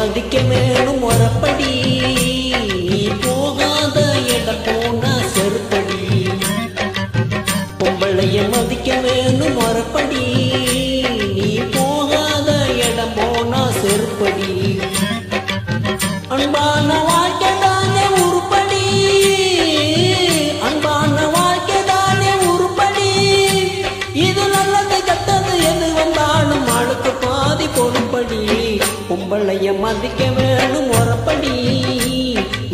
மதிக்க வேணும் முறப்படி நீ போகாத இடம் போனா செருப்படி பொம்பளைய மதிக்க வேணும் முறப்படி நீ போகாத இடம் போனா செருப்படி அன்பான வாழ்க்கை தானே உருப்படி அன்பான வாழ்க்கை தானே உருப்படி இது நல்லது கெட்டது எது வந்தாலும் ஆளுக்கு பாதி பொறுப்படி பொம்பளைய மதிக்க வேணும் முறப்படி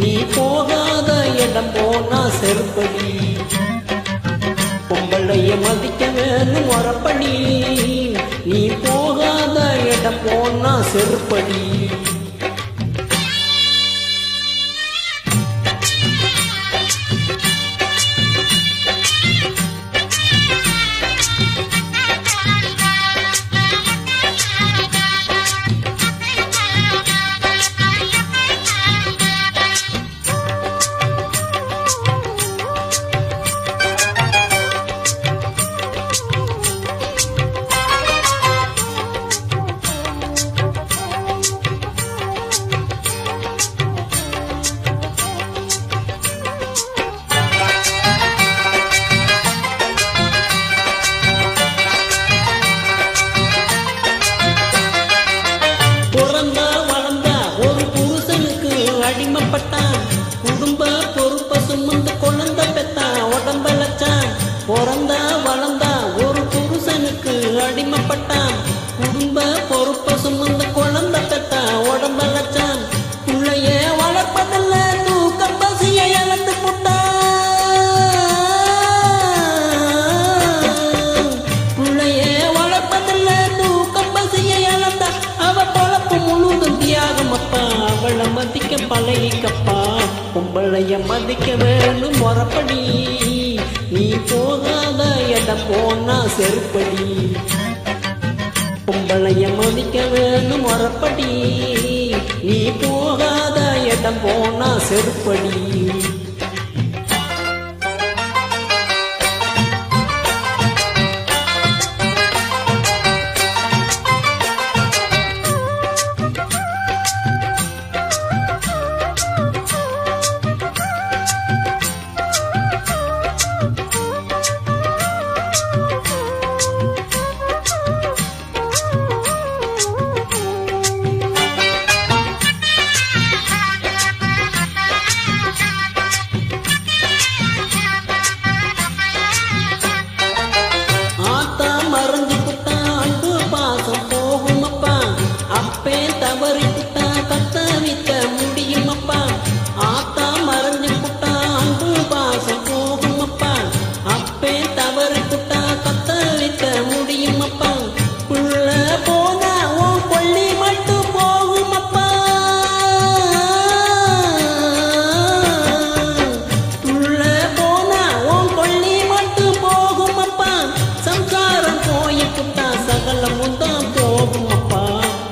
நீ போகாத இடம் போனா செருப்படி பொம்பளைய மதிக்க வேணும் முறப்படி நீ போகாத இடம் போனா செருப்படி அடிமைப்பட்டான் குடும்ப பொறுப்ப சுமந்து குழந்தை பெத்தான் உடம்பலச்சான் பிறந்தா வளர்ந்தா ஒரு புருஷனுக்கு அடிமைப்பட்டான் குடும்ப பொறுப்ப சுமந்து குழந்தை பெத்தான் உடம்பலச்சான் பிள்ளைய வளர்ப்பதில்ல தூக்கம் பசிய இழந்து புட்டான் பிள்ளைய வளர்ப்பதில்ல தூக்கம் பசிய இழந்தா அவ பொழப்பு முழுதும் தியாகம் அப்பா அவளை மதிக்க பழகிக்கப்பா பொம்பளைய மதிக்க வேணும் முறப்படி நீ போகாத இடம் போனா செருப்படி பொம்பளைய மதிக்க வேணும் முறப்படி நீ போகாத இடம் போனா செருப்படி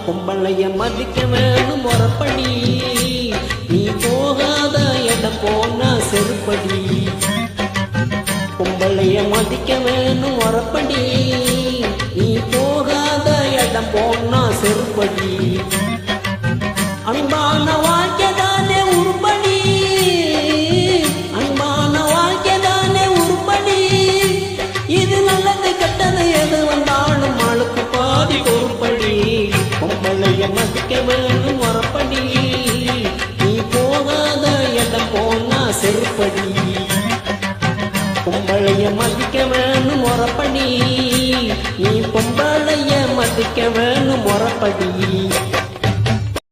பொம்பளைய மதிக்க வேணும் முறப்படி நீ போகாத இடம் போனா செருப்படி பொம்பளைய மதிக்க வேணும் முறப்படி நீ போகாத இடம் போனா செருப்படி அன்பான வாழ்க்கை தானே உருப்படி அன்பான வாழ்க்கை தானே உருப்படி இது நல்லது கெட்டது எது வந்தாலும் ஆளுக்கு பாதி பொறுப்படி பொம்பளைய மதிக்க வேணும் முறப்படி நீ போகாத இடம் போனா செருப்படி பொம்பளைய மதிக்க வேணும் முறப்படி நீ பொம்பளைய மதிக்க வேணும் முறப்படி